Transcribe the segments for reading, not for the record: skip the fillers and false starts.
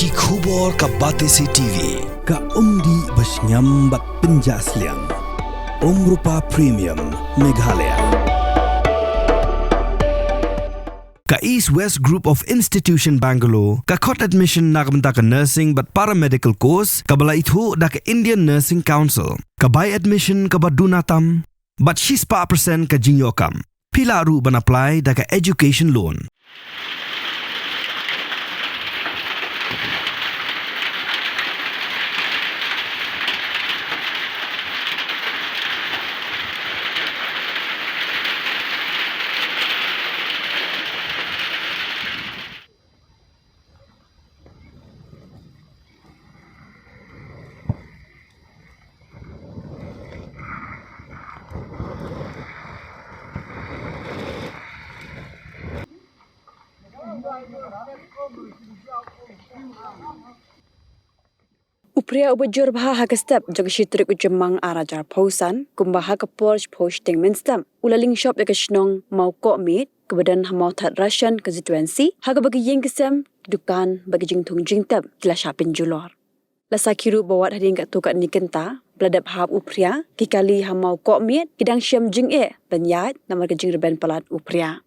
Ki khubor ka Batesi TV. Ka umdi basnyam bak penjaslian. Rupa Premium Meghalaya. Ka East West Group of Institution Bangalore, ka Kot Admission nakamta ka Nursing but Paramedical Course, ka bala itu da ka Indian Nursing Council, ka By Admission ka Badunatam, but 6% ka Jinyokam. Pila ru ban apply da ka Education Loan. Upria ubajur baha hagastep jagashitrik ujemang arajar pausan kumbaha ke Porsche posting menstam ulaling shop de kashnong mau ko meet kebadan hamau that Russian constituency haga bagi yeng kesem dukan bagi jingtung jingtab kila shapin julor la sakiru bawat hading kat tu kat nikenta beladap hab upria kikali hamau ko meet kidang syam jing banyat namar ke jing reben palat upria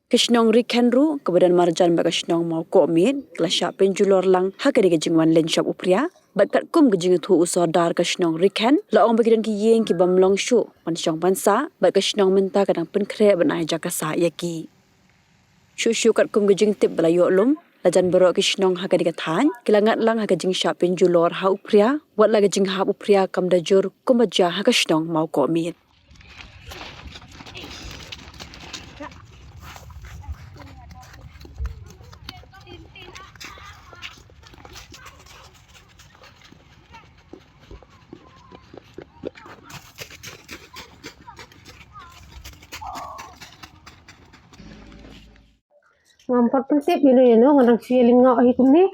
Kishnong Rikenru kebadan marjan bagi kashnong mau ko meet kila shapin julor lang haga de jingwan len shop upria Bakat kum gejing tu usodar kashnong Riken laong bagidan ki yeng ki bamlong shu pansyong pansa bak kashnong menta kadang penkre banai jakasa yaki shu kat kum gejing tip balayo lum lajan berok kashnong haga dikatan kilangat lang haga jing syapin julor ha upria wat la gejing ha upria kam dajur kum baja ha kashnong mau ko mit Mampat pensip ini no ngadang feeling ngak hikum ni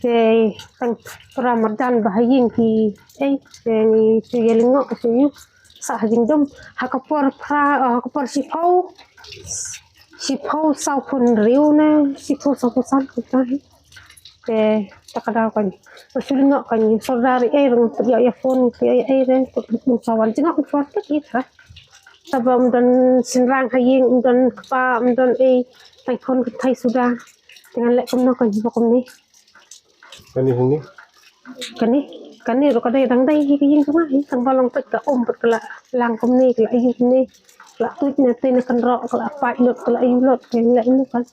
ke tang peramardan bahayin ki ni feeling ngak tu sah jingdom hakapor sipau sau pun riu na sipau sau san kita ke takada kan feeling ngak kan saudari rong ya phone ke ren sawan jengak phone kita sabam dan sinrang haying dan kapa dan Thai con Thai sudah dengan lek kumno kan bokom ni kan ni ro kadai dang dai ki yin sama hi sang balong pet ka pet kala lang kom ni kala ayu ni kala tu na te na kan ro kala pa lot kala ayu lot ke lek ni kan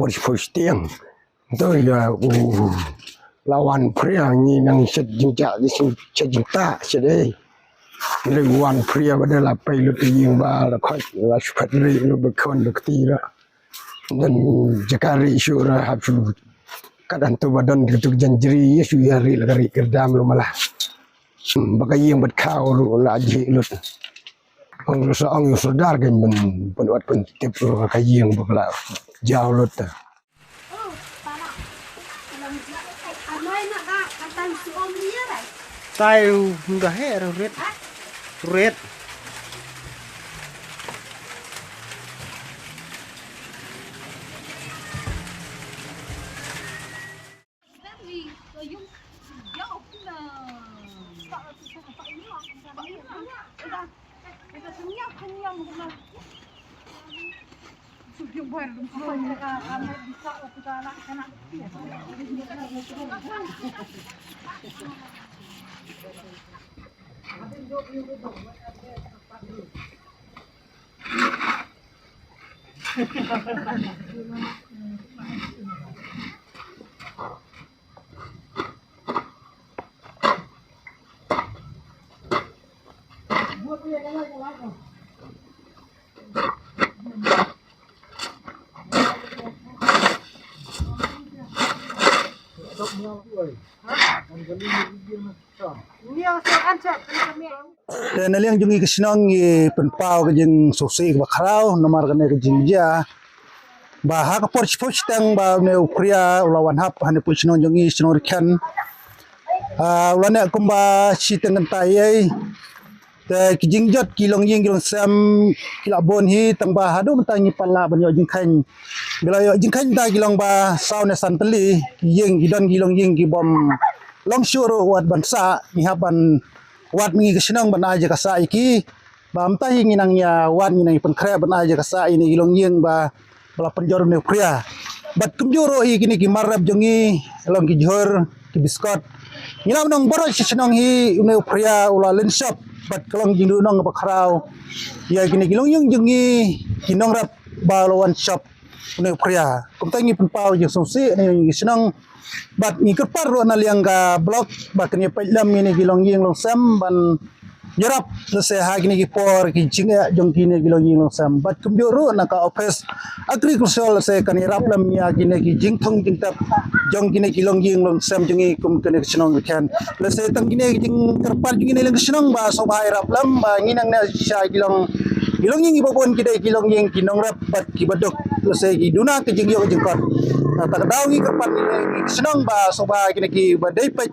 first thing tu ya lawan pria ni nang sejengja di sejengta sedih เลยวันเพรียบได้หลับไปรถยิงบ้าแล้วค่อยราชพัฒรีรถบุคคลรถตีละนั่นจะการิชูระฮับชูkadang tu badan ketuk janjri yesu hari lagari kerdam lu malah bagai yang berkau lu lagi lu orang seorang yang sedar kan penuat pentip lu bagai yang bakla jauh lu ta tayo mudah red red dan yang jungi kesenang ye penpau ke jeng sosai ke bakrau nomor kene ke jeng ja bah ka porch tang ba ne ukria ulawan hap hane pu senang jungi senang rikan ulane kumba siteng tai te ki jing jot kilong ying kilong sam kilabon hi tang ba hadu mentangi pala ban yo jing khan bila yo jing khan ta kilong ba saune santeli ying gidan kilong ying ki bom long shuro wat bansa ni haban wat mi kesenang ban aja kasa iki ba amta nginangnya wat nginang pen kre ban aja kasa ini kilong ying ba bala penjor ne pria bat kumjoro hi kini ki marab jongi long ki jor ki biskot nginam nong boro senang hi ne pria ula len shop bat kelong jindu nong bakrau ya kini kilong ying jongi kinong rap ba lawan shop ne pria kumtangi penpau je sosi ne senang bat ni kepar ro na liang ka blok bat ni pelam ni kilong ying long sam ban yarap se ha kini ki por ki jinga jong kini kilong ying long sam bat kum ro na ka office agricultural se kan yarap lam ya kini ki jing thong jing tap jong kini kilong ying long sam jingi kum kene senong kan le se tang kini jing kerpal jingi ne senong ba so ba yarap lam ba nginang na sya kilong ying ibobon kidai kilong ying kinong rap bat ki badok le se ki duna ke jing yo jingkot tak daw ngi kerpan senang ba so ba kini ki badai pa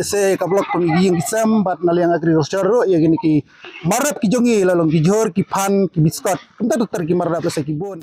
se ka blok pengiying kisam bat naliang agriculture ro ya kini ki marap ki jongi lalong ki jor ki pan ki biskot kunta dokter ki marap se ki bon